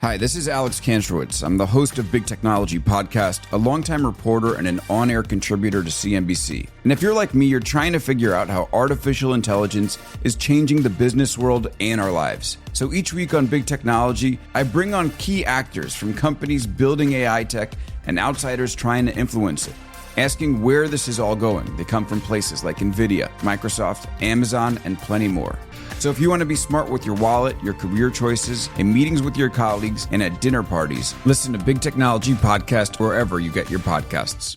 Hi, this is Alex Kantrowitz. I'm the host of Big Technology Podcast, a longtime reporter and an on-air contributor to CNBC. And if you're like me, you're trying to figure out how artificial intelligence is changing the business world and our lives. So each week on Big Technology, I bring on key actors from companies building AI tech and outsiders trying to influence it, asking where this is all going. They come from places like NVIDIA, Microsoft, Amazon, and plenty more. So if you want to be smart with your wallet, your career choices, in meetings with your colleagues, and at dinner parties, listen to Big Technology Podcast wherever you get your podcasts.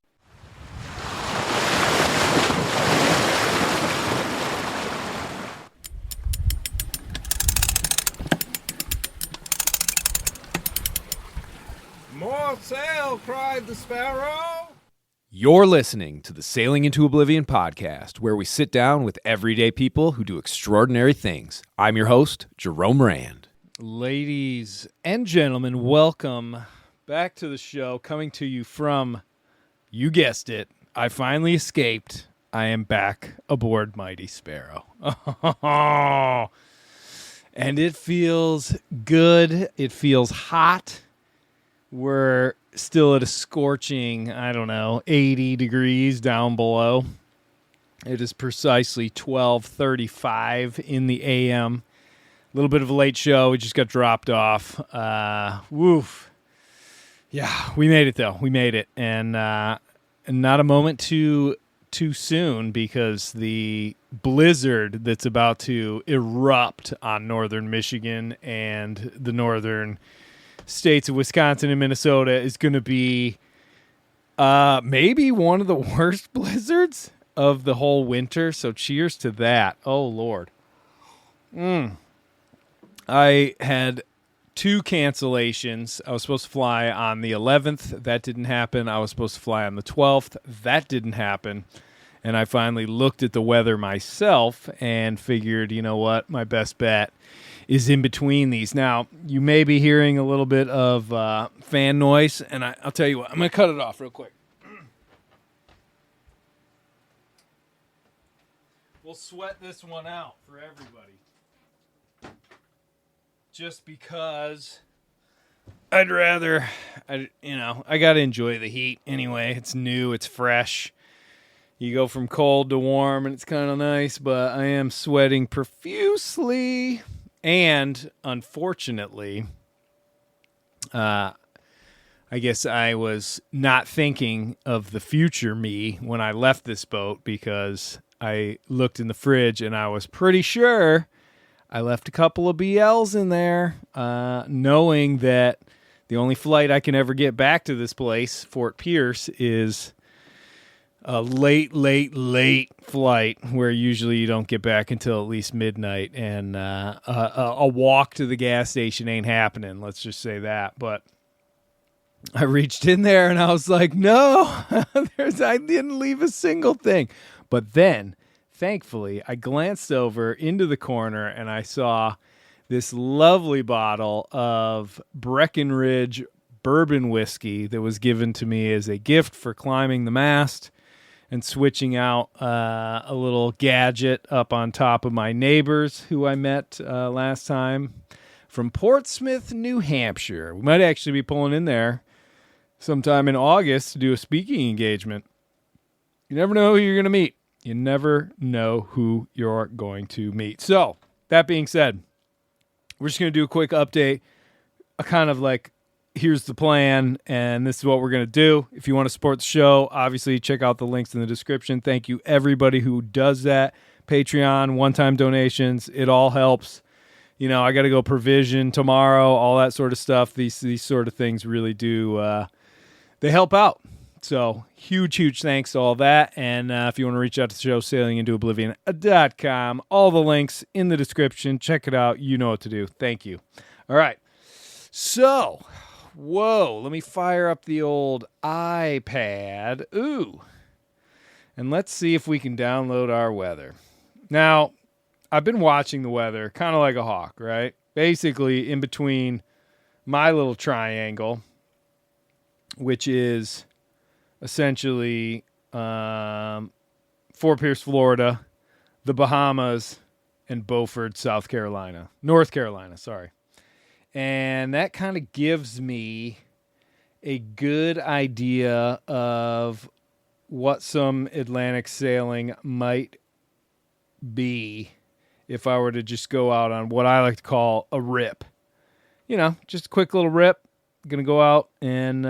More sail, cried the Sparrow. You're listening to the Sailing into Oblivion podcast, where we sit down with everyday people who do extraordinary things. I'm your host, Jerome Rand. Ladies and gentlemen, welcome back to the show, coming to you from, you guessed it, I finally escaped. I am back aboard Mighty Sparrow. And it feels good. It feels hot. We're still at a scorching, 80 degrees down below. It is precisely 12:35 in the a.m. A little bit of a late show. We just got dropped off. Woof. Yeah, we made it, though. We made it. And not a moment too soon, because the blizzard that's about to erupt on northern Michigan and the northern states of Wisconsin and Minnesota is going to be maybe one of the worst blizzards of the whole winter. So cheers to that. Oh, Lord. I had 2 cancellations. I was supposed to fly on the 11th. That didn't happen. I was supposed to fly on the 12th. That didn't happen. And I finally looked at the weather myself and figured, you know what, my best bet is in between these. Now, you may be hearing a little bit of fan noise, and I'll tell you what, I'm going to cut it off real quick. We'll sweat this one out for everybody. Just because I got to enjoy the heat anyway. It's new, it's fresh. You go from cold to warm, and it's kind of nice, but I am sweating profusely. And unfortunately, I guess I was not thinking of the future me when I left this boat, because I looked in the fridge and I was pretty sure I left a couple of BLs in there, knowing that the only flight I can ever get back to this place, Fort Pierce, is a late flight where usually you don't get back until at least midnight, and a walk to the gas station ain't happening. Let's just say that. But I reached in there and I was like, no, I didn't leave a single thing. But then, thankfully, I glanced over into the corner and I saw this lovely bottle of Breckenridge bourbon whiskey that was given to me as a gift for climbing the mast and switching out a little gadget up on top of my neighbors who I met last time from Portsmouth, New Hampshire. We might actually be pulling in there sometime in August to do a speaking engagement. You never know who you're going to meet. You never know who you're going to meet. So, that being said, we're just going to do a quick update, a kind of like, here's the plan, and this is what we're going to do. If you want to support the show, obviously check out the links in the description. Thank you, everybody who does that. Patreon, one-time donations, it all helps. I got to go provision tomorrow, all that sort of stuff. These sort of things really do, they help out. So, huge thanks to all that. And if you want to reach out to the show, sailingintoOblivion.com. All the links in the description. Check it out. You know what to do. Thank you. All right. So, let me fire up the old iPad. Ooh. And let's see if we can download our weather. Now, I've been watching the weather kind of like a hawk, right? Basically, in between my little triangle, which is essentially Fort Pierce, Florida, the Bahamas, and Beaufort, North Carolina, sorry. And that kind of gives me a good idea of what some Atlantic sailing might be if I were to just go out on what I like to call a rip. Just a quick little rip. Going to go out and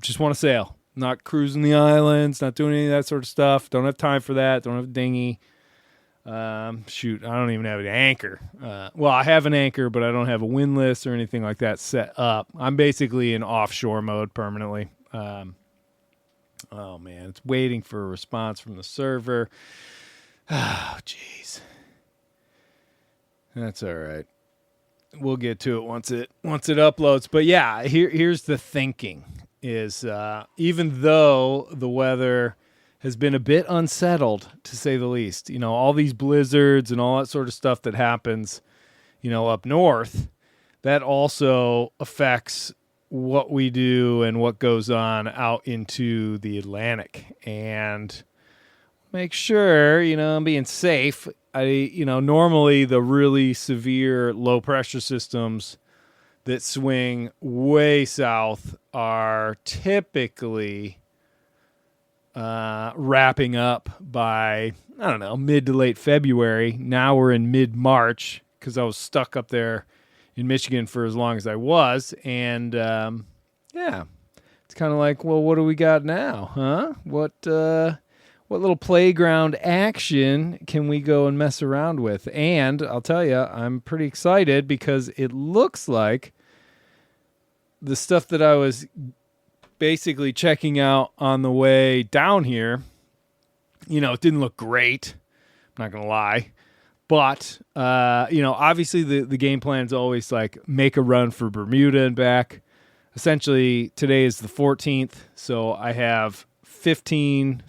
just want to sail. Not cruising the islands, not doing any of that sort of stuff. Don't have time for that. Don't have a dinghy. Shoot, I don't even have an anchor. Well, I have an anchor, but I don't have a windlass or anything like that set up. I'm basically in offshore mode permanently. Oh, man, it's waiting for a response from the server. Oh, jeez. That's all right. We'll get to it once it uploads. But yeah, here's the thinking is even though the weather has been a bit unsettled, to say the least, all these blizzards and all that sort of stuff that happens, up north, that also affects what we do and what goes on out into the Atlantic. And make sure, I'm being safe. Normally the really severe low pressure systems that swing way south are typically wrapping up by, I don't know, mid to late February. Now we're in mid-March because I was stuck up there in Michigan for as long as I was. And, yeah, it's kind of like, well, what do we got now, huh? What little playground action can we go and mess around with? And I'll tell you, I'm pretty excited because it looks like the stuff that I was basically checking out on the way down here, it didn't look great. I'm not going to lie. But, obviously the game plan is always like make a run for Bermuda and back. Essentially, today is the 14th, so I have 16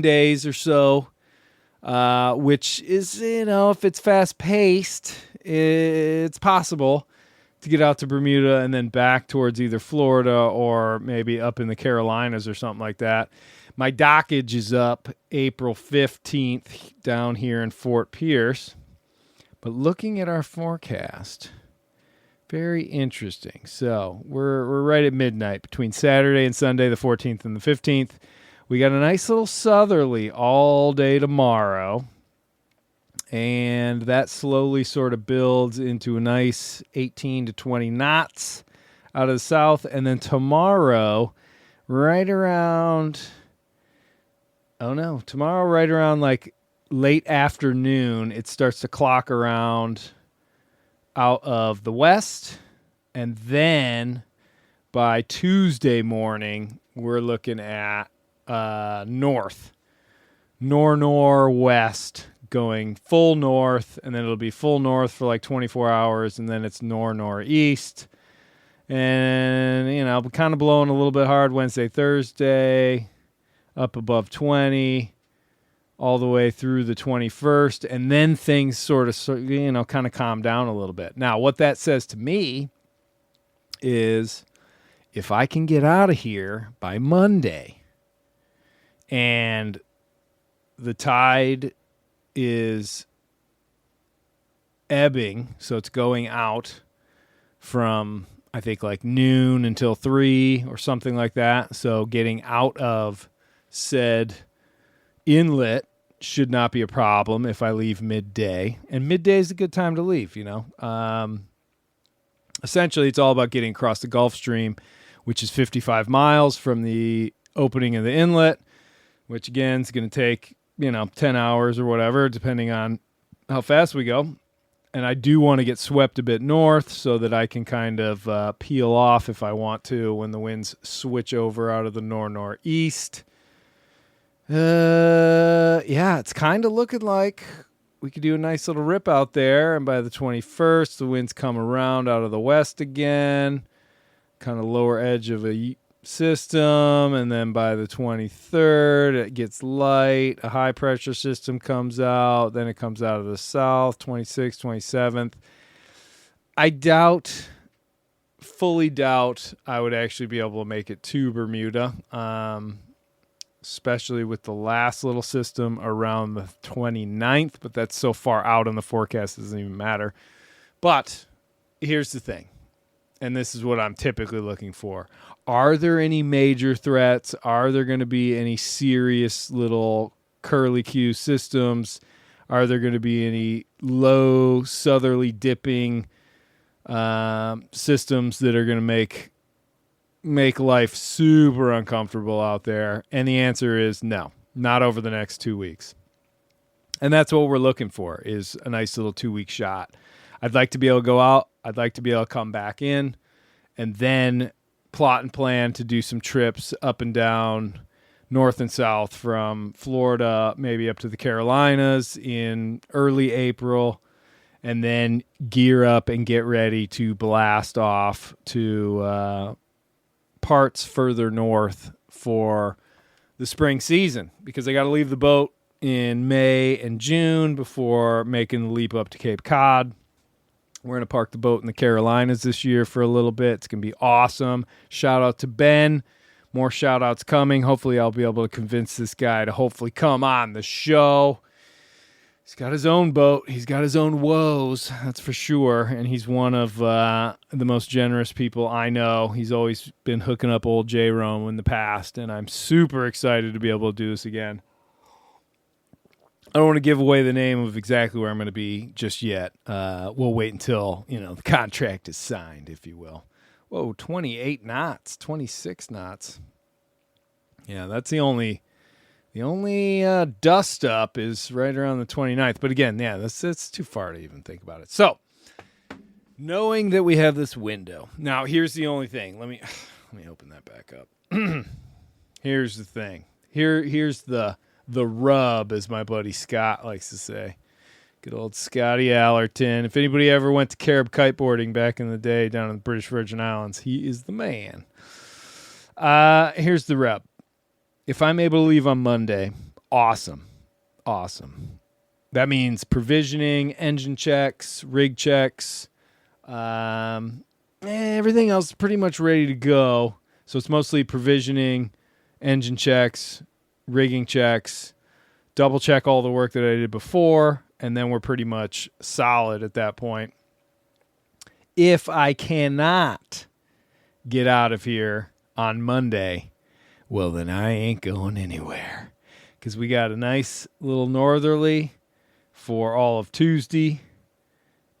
days or so, which is, if it's fast-paced, it's possible to get out to Bermuda and then back towards either Florida or maybe up in the Carolinas or something like that. My dockage is up April 15th down here in Fort Pierce. But looking at our forecast, very interesting. So we're right at midnight between Saturday and Sunday, the 14th and the 15th. We got a nice little southerly all day tomorrow. And that slowly sort of builds into a nice 18 to 20 knots out of the south. And then tomorrow, right around like late afternoon, it starts to clock around out of the west. And then by Tuesday morning, we're looking at northwest, going full north, and then it'll be full north for like 24 hours, and then it's northeast. And, kind of blowing a little bit hard Wednesday, Thursday, up above 20, all the way through the 21st, and then things sort of, kind of calm down a little bit. Now, what that says to me is if I can get out of here by Monday and the tide is ebbing, so it's going out from, I think, like noon until 3 or something like that. So getting out of said inlet should not be a problem if I leave midday. And midday is a good time to leave, Essentially, it's all about getting across the Gulf Stream, which is 55 miles from the opening of the inlet, which, again, is going to take 10 hours or whatever, depending on how fast we go. And I do want to get swept a bit north so that I can kind of peel off if I want to when the winds switch over out of the northeast. Yeah, it's kind of looking like we could do a nice little rip out there. And by the 21st, the winds come around out of the west again, kind of lower edge of a system, and then by the 23rd it gets light, a high pressure system comes out, then it comes out of the south, 26th, 27th. I fully doubt I would actually be able to make it to Bermuda, especially with the last little system around the 29th, but that's so far out in the forecast it doesn't even matter. But here's the thing, and this is what I'm typically looking for. Are there any major threats? Are there going to be any serious little curlicue systems? Are there going to be any low southerly dipping systems that are going to make life super uncomfortable out there? And the answer is no, not over the next 2 weeks. And that's what we're looking for, is a nice little 2-week shot. I'd like to be able to go out. I'd like to be able to come back in and then plot and plan to do some trips up and down, north and south, from Florida, maybe up to the Carolinas in early April, and then gear up and get ready to blast off to parts further north for the spring season, because I got to leave the boat in May and June before making the leap up to Cape Cod. We're going to park the boat in the Carolinas this year for a little bit. It's going to be awesome. Shout out to Ben. More shout outs coming. Hopefully I'll be able to convince this guy to hopefully come on the show. He's got his own boat. He's got his own woes, that's for sure. And he's one of the most generous people I know. He's always been hooking up old J-Rome in the past, and I'm super excited to be able to do this again. I don't want to give away the name of exactly where I'm going to be just yet. We'll wait until, the contract is signed, if you will. Whoa, 28 knots, 26 knots. Yeah, that's the only dust up is right around the 29th. But again, yeah, that's too far to even think about it. So, knowing that we have this window. Now, here's the only thing. Let me open that back up. Here's the thing. Here's the rub, as my buddy Scott likes to say. Good old Scotty Allerton. If anybody ever went to Carib kiteboarding back in the day down in the British Virgin Islands, he is the man. Here's the rub. If I'm able to leave on Monday, awesome. That means provisioning, engine checks, rig checks, everything else is pretty much ready to go. So it's mostly provisioning, engine checks, rigging checks, double check all the work that I did before, and then we're pretty much solid at that point. If I cannot get out of here on Monday, well, then I ain't going anywhere, because we got a nice little northerly for all of Tuesday,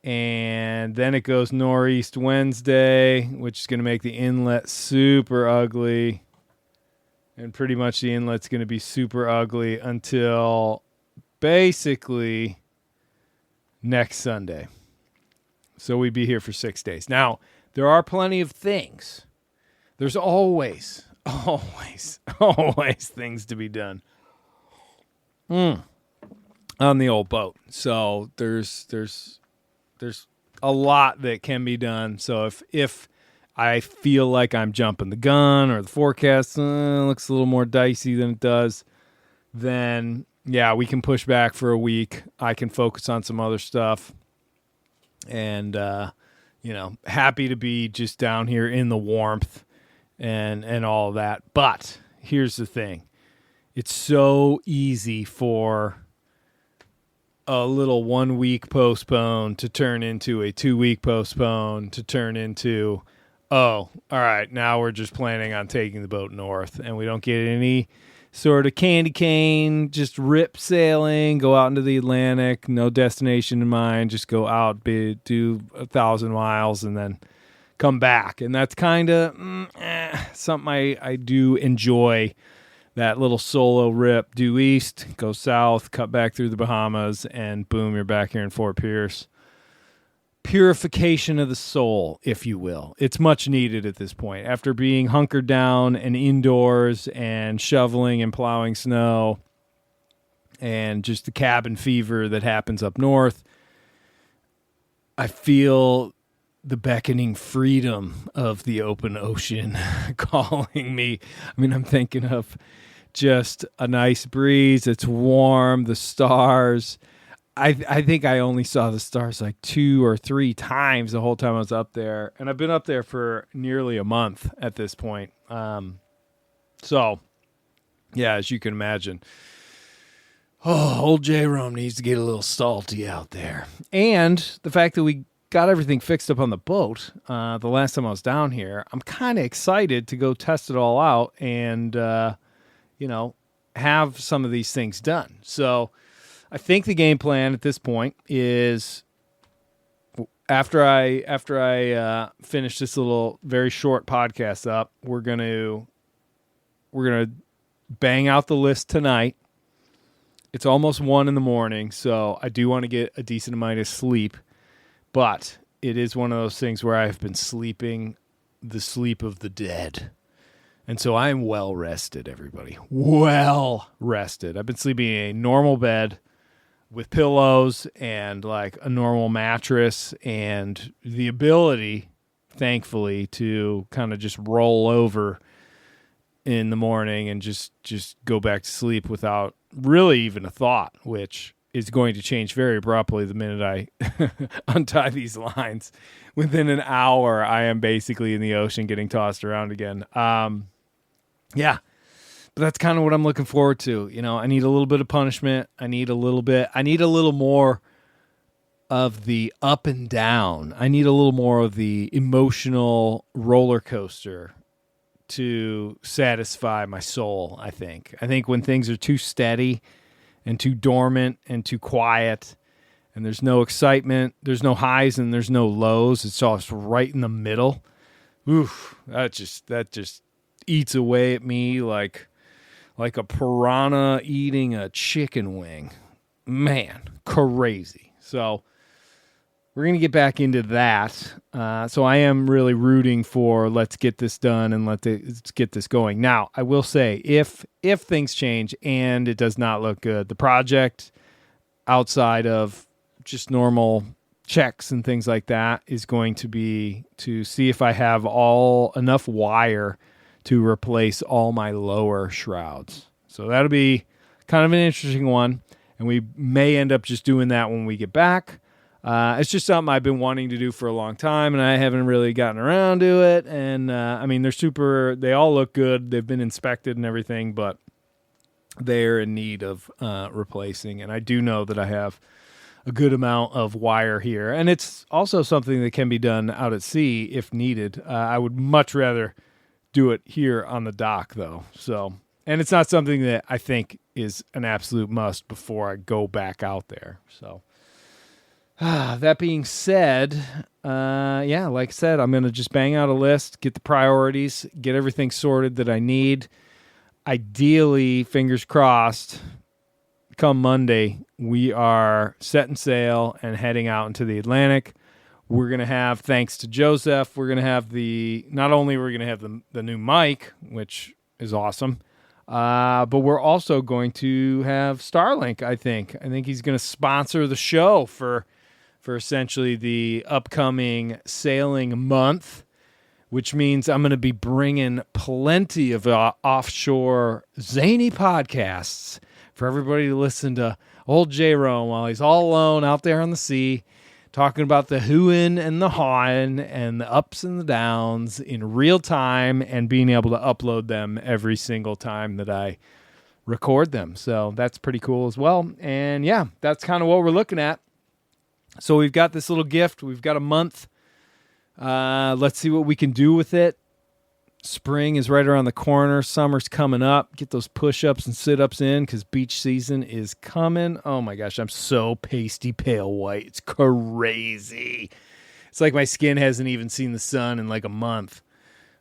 and then it goes northeast Wednesday, which is going to make the inlet super ugly. And pretty much the inlet's going to be super ugly until basically next Sunday. So we'd be here for 6 days. Now, there are plenty of things. There's always things to be done on the old boat. So there's a lot that can be done. So if I feel like I'm jumping the gun, or the forecast looks a little more dicey than it does, then, yeah, we can push back for a week. I can focus on some other stuff. And, happy to be just down here in the warmth and all of that. But here's the thing. It's so easy for a little 1 week postpone to turn into a 2 week postpone to turn into, oh, all right, now we're just planning on taking the boat north, and we don't get any sort of candy cane, just rip sailing, go out into the Atlantic, no destination in mind, just go out, do 1,000 miles, and then come back. And that's kind of something I do enjoy, that little solo rip, due east, go south, cut back through the Bahamas, and boom, you're back here in Fort Pierce. Purification of the soul, if you will. It's much needed at this point. After being hunkered down and indoors and shoveling and plowing snow and just the cabin fever that happens up north, I feel the beckoning freedom of the open ocean calling me. I mean, I'm thinking of just a nice breeze. It's warm, the stars. I think I only saw the stars like 2 or 3 times the whole time I was up there. And I've been up there for nearly a month at this point. So, yeah, as you can imagine, old J-Rome needs to get a little salty out there. And the fact that we got everything fixed up on the boat the last time I was down here, I'm kind of excited to go test it all out and, have some of these things done. So I think the game plan at this point is after I finish this little very short podcast up, we're gonna bang out the list tonight. It's almost 1 a.m, so I do want to get a decent amount of sleep, but it is one of those things where I've been sleeping the sleep of the dead. And so I'm well rested, everybody. Well rested. I've been sleeping in a normal bed with pillows and like a normal mattress and the ability, thankfully, to kind of just roll over in the morning and just go back to sleep without really even a thought, which is going to change very abruptly the minute I untie these lines. Within an hour, I am basically in the ocean getting tossed around again. Yeah, but that's kind of what I'm looking forward to. I need a little bit of punishment. I need a little more of the up and down. I need a little more of the emotional roller coaster to satisfy my soul, I think. I think when things are too steady and too dormant and too quiet and there's no excitement, there's no highs and there's no lows, it's all just right in the middle. Oof, that just eats away at me like a piranha eating a chicken wing. Man, crazy. So we're going to get back into that. So I am really rooting for let's get this done and let's get this going. Now, I will say, if things change and it does not look good, the project outside of just normal checks and things like that is going to be to see if I have enough wire to replace all my lower shrouds. So that'll be kind of an interesting one, and we may end up just doing that when we get back. It's just something I've been wanting to do for a long time, and I haven't really gotten around to it. And they all look good. They've been inspected and everything, but they're in need of replacing. And I do know that I have a good amount of wire here, and it's also something that can be done out at sea if needed. I would much rather do it here on the dock, though. So, and it's not something that I think is an absolute must before I go back out there. So, that being said, like I said, I'm going to just bang out a list, get the priorities, get everything sorted that I need. Ideally, fingers crossed, come Monday, we are setting sail and heading out into the Atlantic. We're going to have, thanks to Joseph, we're going to have not only we're going to have the new mic, which is awesome, but we're also going to have Starlink, I think. I think he's going to sponsor the show for essentially the upcoming sailing month, which means I'm going to be bringing plenty of offshore zany podcasts for everybody to listen to old J-Rome while he's all alone out there on the sea, talking about the hooing and the hawing and the ups and the downs in real time and being able to upload them every single time that I record them. So that's pretty cool as well. And yeah, that's kind of what we're looking at. So we've got this little gift. We've got a month. Let's see what we can do with it. Spring is right around the corner. Summer's coming up. Get those push-ups and sit-ups in because beach season is coming. Oh my gosh, I'm so pasty pale white. It's crazy. It's like my skin hasn't even seen the sun in like a month,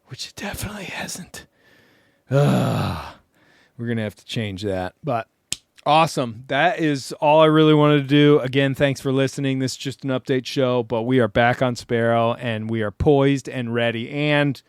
which it definitely hasn't. We're going to have to change that. But awesome. That is all I really wanted to do. Again, thanks for listening. This is just an update show, but we are back on Sparrow and we are poised and ready and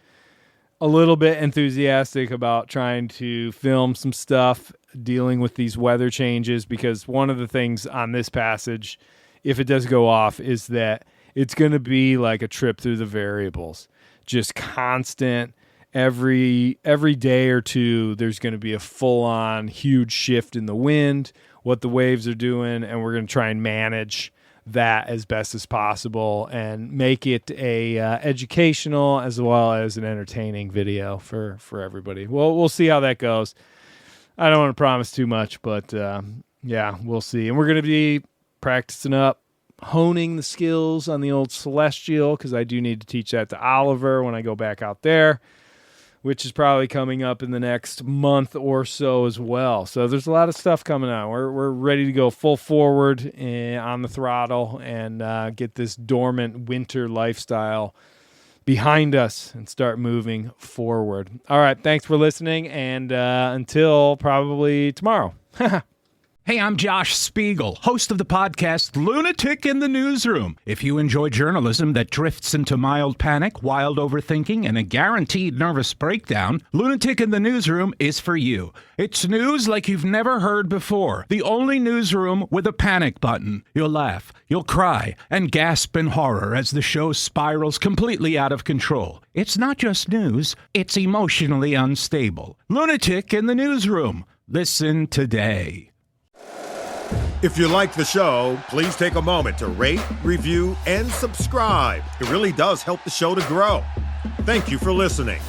a little bit enthusiastic about trying to film some stuff dealing with these weather changes, because one of the things on this passage, if it does go off, is that it's going to be like a trip through the variables. Just constant. Every day or two, there's going to be a full-on huge shift in the wind, what the waves are doing, and we're going to try and manage that as best as possible and make it a educational as well as an entertaining video for everybody. Well, we'll see how that goes. I don't want to promise too much, but yeah, we'll see. And we're going to be practicing up honing the skills on the old Celestial, because I do need to teach that to Oliver when I go back out there, which is probably coming up in the next month or so as well. So there's a lot of stuff coming out. We're ready to go full forward on the throttle and get this dormant winter lifestyle behind us and start moving forward. All right, thanks for listening, and until probably tomorrow. Hey, I'm Josh Spiegel, host of the podcast Lunatic in the Newsroom. If you enjoy journalism that drifts into mild panic, wild overthinking, and a guaranteed nervous breakdown, Lunatic in the Newsroom is for you. It's news like you've never heard before. The only newsroom with a panic button. You'll laugh, you'll cry, and gasp in horror as the show spirals completely out of control. It's not just news, it's emotionally unstable. Lunatic in the Newsroom. Listen today. If you like the show, please take a moment to rate, review, and subscribe. It really does help the show to grow. Thank you for listening.